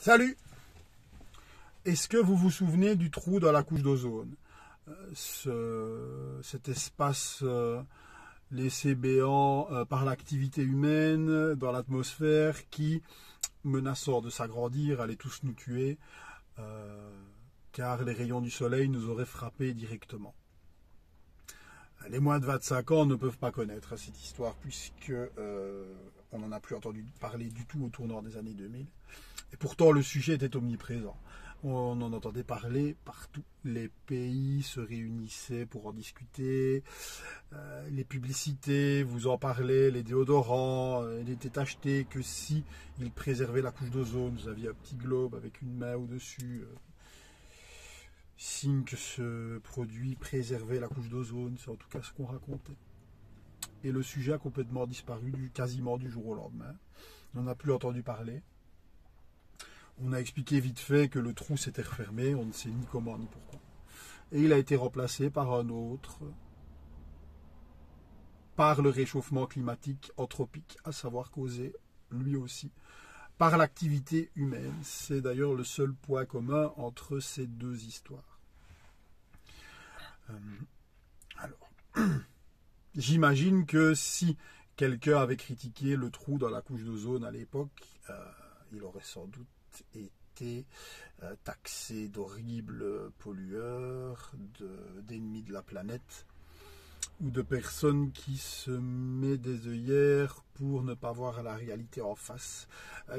Salut! Est-ce que vous vous souvenez du trou dans la couche d'ozone? Cet espace laissé béant par l'activité humaine dans l'atmosphère qui, menaçant de s'agrandir, allait tous nous tuer, car les rayons du soleil nous auraient frappés directement. Les moins de 25 ans ne peuvent pas connaître cette histoire puisque on n'en a plus entendu parler du tout au tournant des années 2000. Et pourtant le sujet était omniprésent. On en entendait parler partout. Les pays se réunissaient pour en discuter. Les publicités vous en parlaient, les déodorants n'étaient achetés que si ils préservaient la couche d'ozone. Vous aviez un petit globe avec une main au-dessus. Signe que ce produit préservait la couche d'ozone, c'est en tout cas ce qu'on racontait. Et le sujet a complètement disparu quasiment du jour au lendemain. On n'en a plus entendu parler. On a expliqué vite fait que le trou s'était refermé, on ne sait ni comment ni pourquoi. Et il a été remplacé par un autre, par le réchauffement climatique anthropique, à savoir causé, lui aussi, par l'activité humaine. C'est d'ailleurs le seul point commun entre ces deux histoires. Alors, j'imagine que si quelqu'un avait critiqué le trou dans la couche d'ozone à l'époque, il aurait sans doute été taxé d'horribles pollueurs, d'ennemis de la planète, ou de personnes qui se mettent des œillères pour ne pas voir la réalité en face.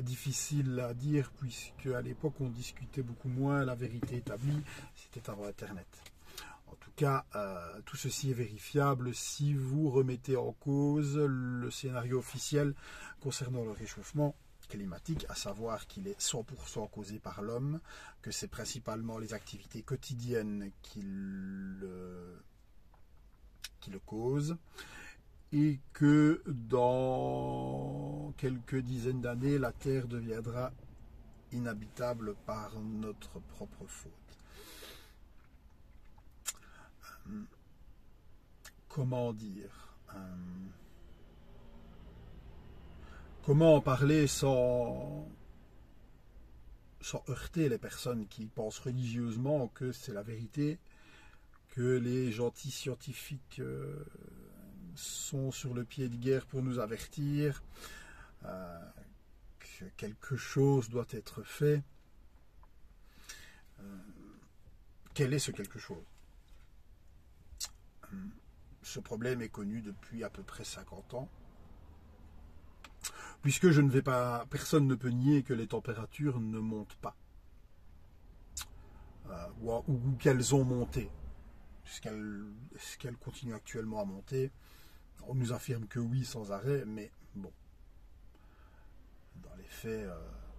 Difficile à dire puisque à l'époque on discutait beaucoup moins, la vérité établie, c'était avant Internet. En tout cas, tout ceci est vérifiable si vous remettez en cause le scénario officiel concernant le réchauffement climatique, à savoir qu'il est 100% causé par l'homme, que c'est principalement les activités quotidiennes qui le causent, et que dans quelques dizaines d'années, la Terre deviendra inhabitable par notre propre faute. Comment dire, comment en parler sans heurter les personnes qui pensent religieusement que c'est la vérité, que les gentils scientifiques sont sur le pied de guerre pour nous avertir, que quelque chose doit être fait. Quel est ce quelque chose ? Ce problème est connu depuis à peu près 50 ans. Puisque personne ne peut nier que les températures ne montent pas. Ou qu'elles ont monté. Est-ce qu'elles continuent actuellement à monter? On nous affirme que oui, sans arrêt, mais bon. Dans les faits,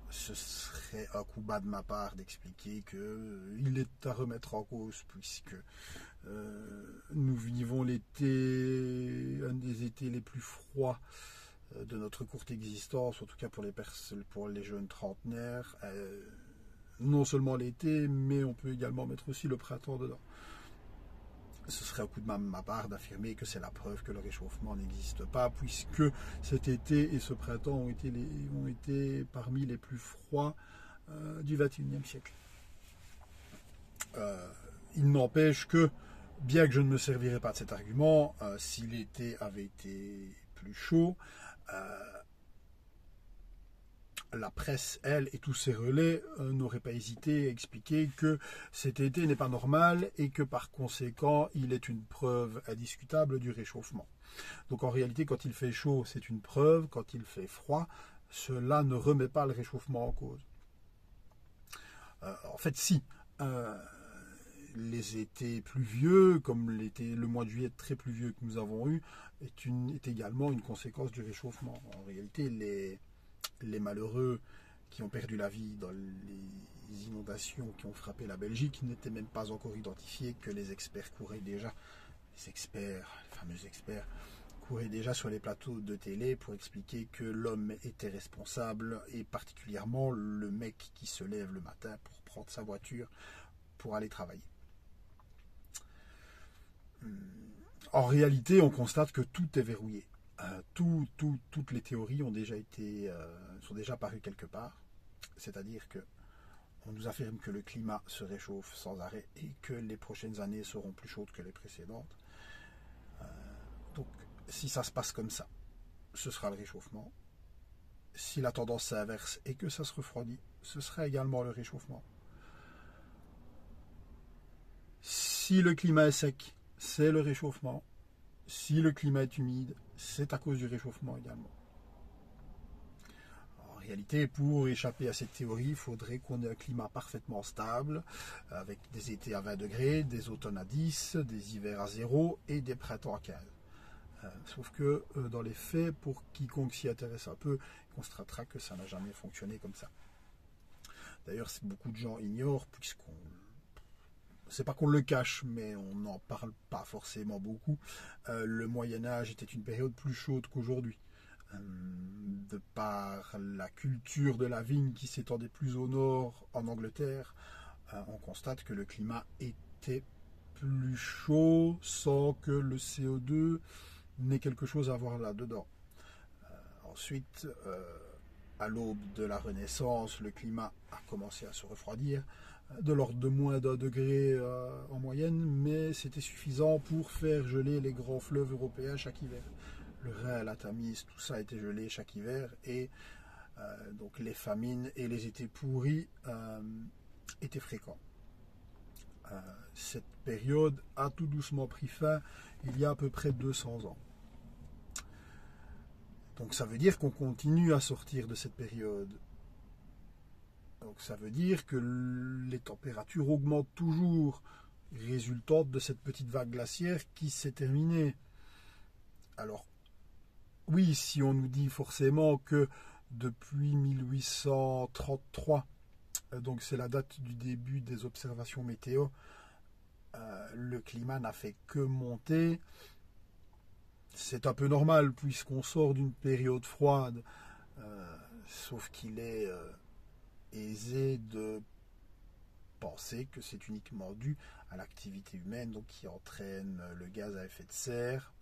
ce serait un coup bas de ma part d'expliquer qu'il est à remettre en cause, puisque nous vivons l'été, un des étés les plus froids de notre courte existence, en tout cas pour les jeunes trentenaires. Non seulement l'été, mais on peut également mettre aussi le printemps dedans. Ce serait un coup de ma part d'affirmer que c'est la preuve que le réchauffement n'existe pas, puisque cet été et ce printemps ont été parmi les plus froids du XXIe siècle. Il n'empêche que, bien que je ne me servirais pas de cet argument, si l'été avait été plus chaud, la presse, elle, et tous ses relais n'auraient pas hésité à expliquer que cet été n'est pas normal et que par conséquent, il est une preuve indiscutable du réchauffement. Donc en réalité, quand il fait chaud, c'est une preuve. Quand il fait froid, cela ne remet pas le réchauffement en cause. En fait, si. Les étés pluvieux, comme le mois de juillet très pluvieux que nous avons eu, est également une conséquence du réchauffement. En réalité, les malheureux qui ont perdu la vie dans les inondations qui ont frappé la Belgique n'étaient même pas encore identifiés, que les experts couraient déjà, les fameux experts, couraient déjà sur les plateaux de télé pour expliquer que l'homme était responsable, et particulièrement le mec qui se lève le matin pour prendre sa voiture pour aller travailler. En réalité, on constate que tout est verrouillé. Toutes les théories sont déjà parues quelque part. C'est-à-dire que On nous affirme que le climat se réchauffe sans arrêt et que les prochaines années seront plus chaudes que les précédentes. Donc, si ça se passe comme ça, ce sera le réchauffement. Si la tendance s'inverse et que ça se refroidit, ce sera également le réchauffement. Si le climat est sec, c'est le réchauffement. Si le climat est humide, c'est à cause du réchauffement également. En réalité, pour échapper à cette théorie, il faudrait qu'on ait un climat parfaitement stable, avec des étés à 20 degrés, des automnes à 10, des hivers à 0 et des printemps à 15. Sauf que dans les faits, pour quiconque s'y intéresse un peu, on constatera que ça n'a jamais fonctionné comme ça. D'ailleurs, beaucoup de gens ignorent, puisqu'on... C'est pas qu'on le cache, mais on n'en parle pas forcément beaucoup. Le Moyen-Âge était une période plus chaude qu'aujourd'hui. De par la culture de la vigne qui s'étendait plus au nord en Angleterre, on constate que le climat était plus chaud sans que le CO2 n'ait quelque chose à voir là-dedans. Ensuite, à l'aube de la Renaissance, le climat a commencé à se refroidir, de l'ordre de moins d'1 degré en moyenne, mais c'était suffisant pour faire geler les grands fleuves européens chaque hiver. Le Rhin, la Tamise, tout ça était gelé chaque hiver, et donc les famines et les étés pourris étaient fréquents. Cette période a tout doucement pris fin il y a à peu près 200 ans. Donc ça veut dire qu'on continue à sortir de cette période. Donc ça veut dire que les températures augmentent toujours, résultante de cette petite vague glaciaire qui s'est terminée. Alors, oui, si on nous dit forcément que depuis 1833, donc c'est la date du début des observations météo, le climat n'a fait que monter, c'est un peu normal puisqu'on sort d'une période froide, sauf qu'il est aisé de penser que c'est uniquement dû à l'activité humaine, donc qui entraîne le gaz à effet de serre,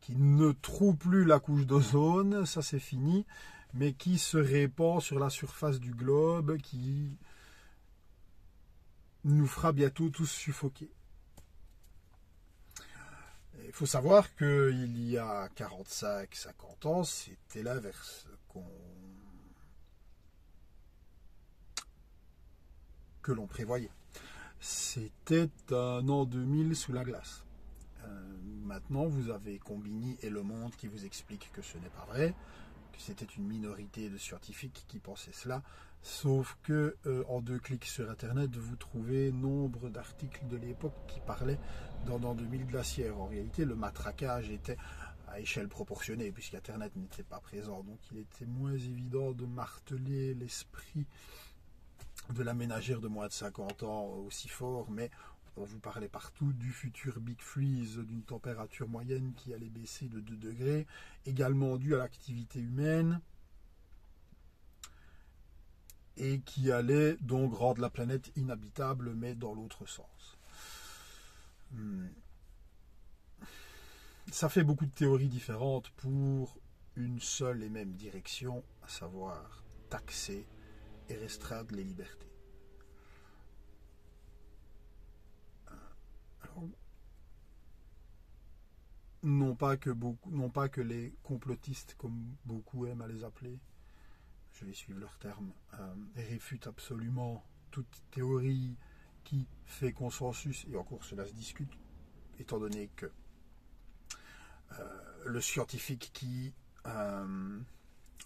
qui ne troue plus la couche d'ozone, ça c'est fini, mais qui se répand sur la surface du globe, qui nous fera bientôt tous suffoquer. Il faut savoir qu'il y a 45-50 ans, c'était l'inverse que l'on prévoyait. C'était un an 2000 sous la glace. Maintenant, vous avez Combini et Le Monde qui vous expliquent que ce n'est pas vrai, que c'était une minorité de scientifiques qui pensaient cela, sauf que en 2 clics sur Internet, vous trouvez nombre d'articles de l'époque qui parlaient d'un an 2000 glaciaire. En réalité, le matraquage était à échelle proportionnée, puisqu'Internet n'était pas présent, donc il était moins évident de marteler l'esprit de la ménagère de moins de 50 ans aussi fort, mais on vous parlait partout du futur Big Freeze, d'une température moyenne qui allait baisser de 2 degrés, également due à l'activité humaine, et qui allait donc rendre la planète inhabitable, mais dans l'autre sens. Ça fait beaucoup de théories différentes pour une seule et même direction, à savoir taxer et restreindre les libertés. Alors, non pas que les complotistes, comme beaucoup aiment à les appeler, je vais suivre leurs termes, réfutent absolument toute théorie qui fait consensus, et encore cela se discute, étant donné que le scientifique qui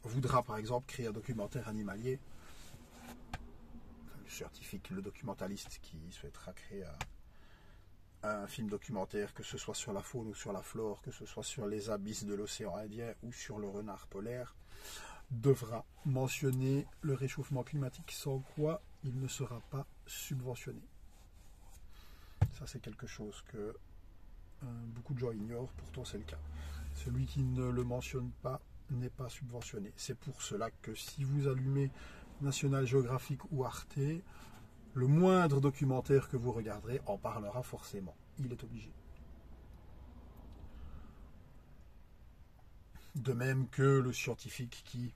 voudra par exemple créer un documentaire animalier, le scientifique, le documentaliste qui souhaitera créer un film documentaire, que ce soit sur la faune ou sur la flore, que ce soit sur les abysses de l'océan Indien ou sur le renard polaire, devra mentionner le réchauffement climatique, sans quoi il ne sera pas subventionné. Ça, c'est quelque chose que beaucoup de gens ignorent, pourtant c'est le cas. Celui qui ne le mentionne pas n'est pas subventionné. C'est pour cela que si vous allumez National Geographic ou Arte, le moindre documentaire que vous regarderez en parlera forcément. Il est obligé. De même que le scientifique qui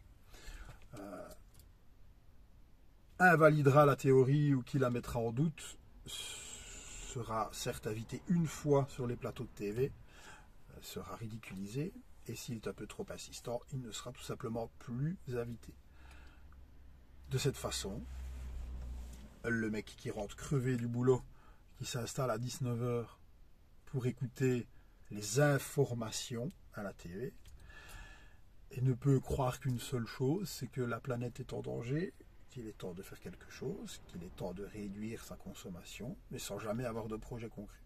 invalidera la théorie ou qui la mettra en doute sera certes invité une fois sur les plateaux de TV, sera ridiculisé, et s'il est un peu trop insistant, il ne sera tout simplement plus invité. De cette façon, le mec qui rentre crevé du boulot, qui s'installe à 19h pour écouter les informations à la télé, et ne peut croire qu'une seule chose, c'est que la planète est en danger, qu'il est temps de faire quelque chose, qu'il est temps de réduire sa consommation, mais sans jamais avoir de projet concret.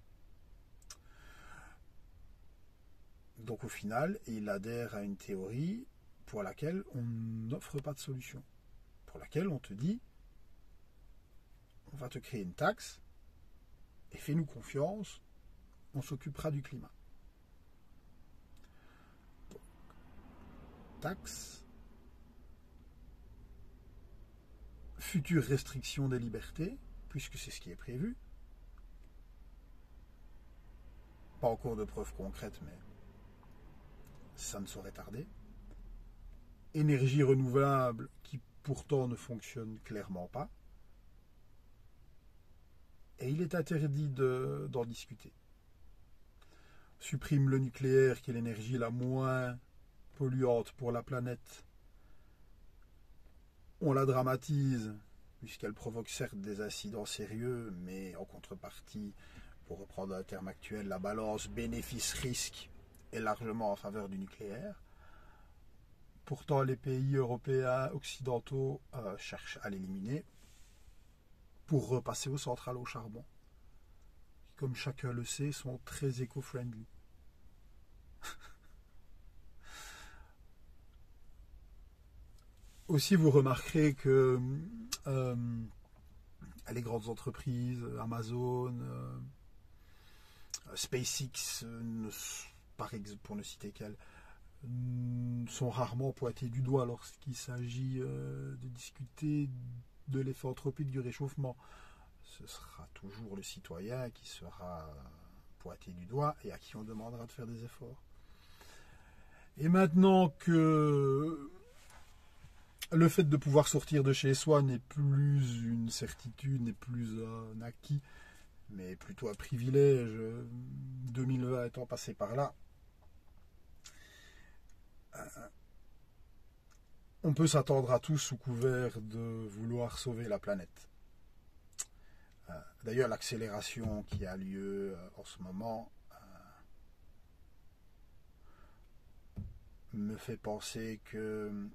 Donc au final, il adhère à une théorie pour laquelle on n'offre pas de solution, pour laquelle on te dit on va te créer une taxe et fais-nous confiance, on s'occupera du climat. Donc, taxe, future restriction des libertés, puisque c'est ce qui est prévu. Pas encore de preuves concrètes, mais ça ne saurait tarder. Énergie renouvelable qui pourtant ne fonctionne clairement pas. Et il est interdit d'en discuter. Supprime le nucléaire, qui est l'énergie la moins polluante pour la planète. On la dramatise, puisqu'elle provoque certes des incidents sérieux, mais en contrepartie, pour reprendre un terme actuel, la balance bénéfice-risque est largement en faveur du nucléaire. Pourtant, les pays européens occidentaux cherchent à l'éliminer pour repasser aux centrales au charbon, qui, comme chacun le sait, sont très éco-friendly. Aussi, vous remarquerez que les grandes entreprises, Amazon, SpaceX, par exemple, pour ne citer qu'elles, sont rarement pointées du doigt lorsqu'il s'agit de discuter de l'effet anthropique du réchauffement. Ce sera toujours le citoyen qui sera pointé du doigt et à qui on demandera de faire des efforts. Et maintenant que le fait de pouvoir sortir de chez soi n'est plus une certitude, n'est plus un acquis, mais plutôt un privilège, 2020 étant passé par là, on peut s'attendre à tout sous couvert de vouloir sauver la planète. D'ailleurs, l'accélération qui a lieu en ce moment me fait penser que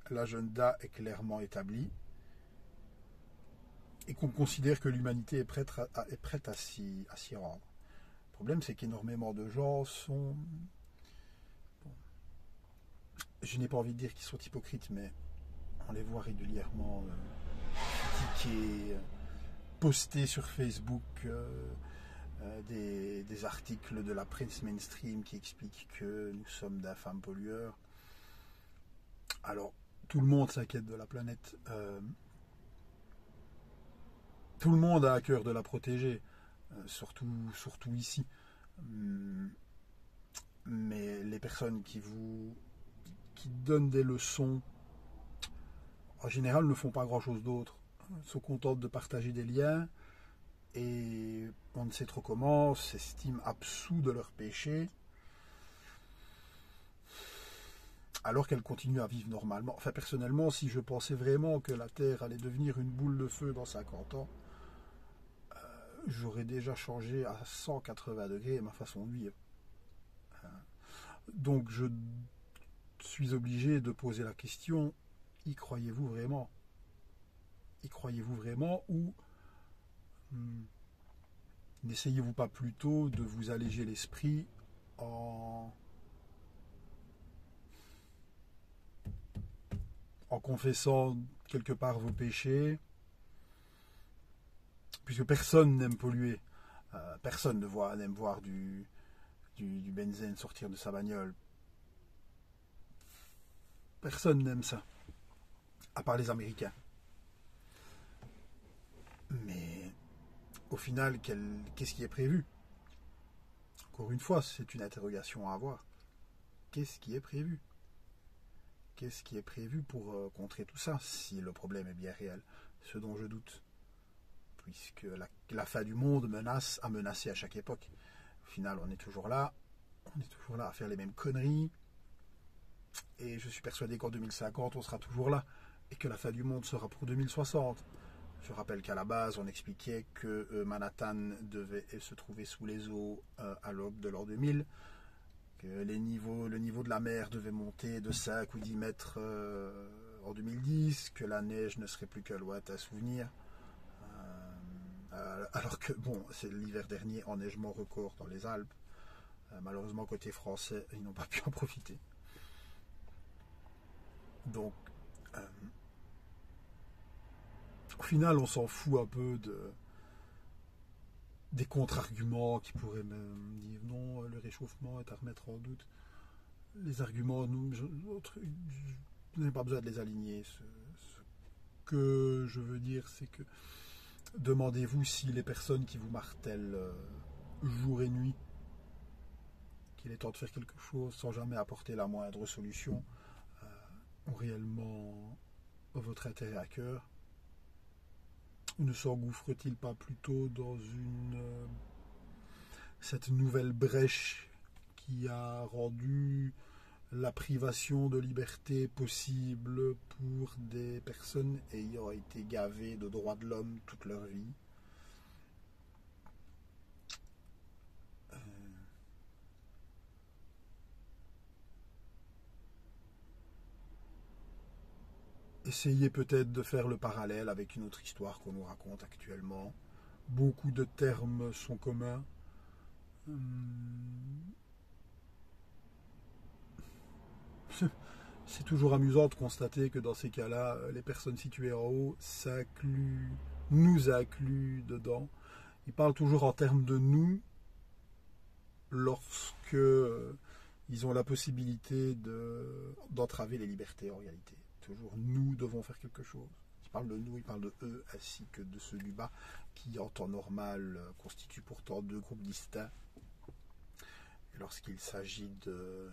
l'agenda est clairement établi et qu'on considère que l'humanité est prête à s'y rendre. Le problème, c'est qu'énormément de gens sont... Bon, je n'ai pas envie de dire qu'ils sont hypocrites, mais on les voit régulièrement critiquer, poster sur Facebook des articles de la presse mainstream qui expliquent que nous sommes d'infâmes pollueurs. Alors, tout le monde s'inquiète de la planète. Tout le monde a à cœur de la protéger, surtout ici. Mais les personnes qui donnent des leçons, en général, ne font pas grand-chose d'autre. Se contentent de partager des liens et on ne sait trop comment, s'estiment absous de leurs péchés, alors qu'elles continuent à vivre normalement. Enfin, personnellement, si je pensais vraiment que la Terre allait devenir une boule de feu dans 50 ans, j'aurais déjà changé à 180 degrés ma façon de vivre. Donc je suis obligé de poser la question, y croyez-vous vraiment ? Y croyez-vous vraiment ou n'essayez-vous pas plutôt de vous alléger l'esprit en confessant quelque part vos péchés, puisque personne n'aime polluer, personne n'aime voir du benzène sortir de sa bagnole. Personne n'aime ça, à part les Américains. Mais au final, qu'est-ce qui est prévu ? Encore une fois, c'est une interrogation à avoir. Qu'est-ce qui est prévu ? qu'est-ce qui est prévu pour contrer tout ça, si le problème est bien réel, ce dont je doute, puisque la fin du monde a menacé à chaque époque. Au final, on est toujours là à faire les mêmes conneries, et je suis persuadé qu'en 2050, on sera toujours là, et que la fin du monde sera pour 2060. Je rappelle qu'à la base, on expliquait que Manhattan devait se trouver sous les eaux à l'aube de l'an 2000, que le niveau de la mer devait monter de 5 ou 10 mètres en 2010, que la neige ne serait plus qu'un lointain souvenir. Alors que, bon, c'est l'hiver dernier, enneigement record dans les Alpes. Malheureusement, côté français, ils n'ont pas pu en profiter. Donc, au final, on s'en fout un peu des contre-arguments qui pourraient me dire non, le réchauffement est à remettre en doute. Les arguments, je n'ai pas besoin de les aligner. Ce que je veux dire, c'est que demandez-vous si les personnes qui vous martèlent jour et nuit qu'il est temps de faire quelque chose sans jamais apporter la moindre solution ont réellement votre intérêt à cœur. Ne s'engouffre-t-il pas plutôt dans cette nouvelle brèche qui a rendu la privation de liberté possible pour des personnes ayant été gavées de droits de l'homme toute leur vie? Essayez peut-être de faire le parallèle avec une autre histoire qu'on nous raconte actuellement. Beaucoup de termes sont communs. C'est toujours amusant de constater que dans ces cas-là, les personnes situées en haut nous incluent dedans. Ils parlent toujours en termes de nous lorsque ils ont la possibilité d'entraver les libertés en réalité. Toujours nous devons faire quelque chose. Ils parlent de nous, ils parlent de eux ainsi que de ceux du bas qui en temps normal constituent pourtant deux groupes distincts. Et lorsqu'il s'agit de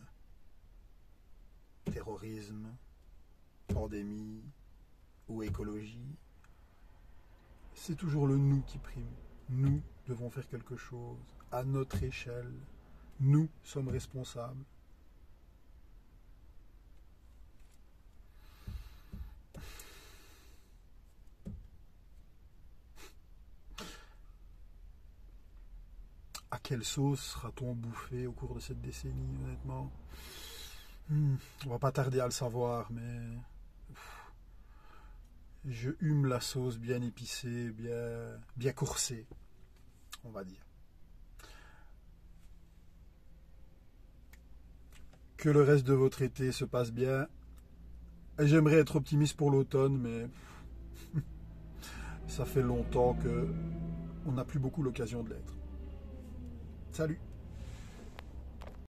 terrorisme, pandémie ou écologie, c'est toujours le nous qui prime. Nous devons faire quelque chose à notre échelle. Nous sommes responsables. À quelle sauce sera-t-on bouffé au cours de cette décennie, honnêtement? On va pas tarder à le savoir, mais je hume la sauce bien épicée, bien coursée, on va dire. Que le reste de votre été se passe bien. Et j'aimerais être optimiste pour l'automne, mais ça fait longtemps que on n'a plus beaucoup l'occasion de l'être. Salut!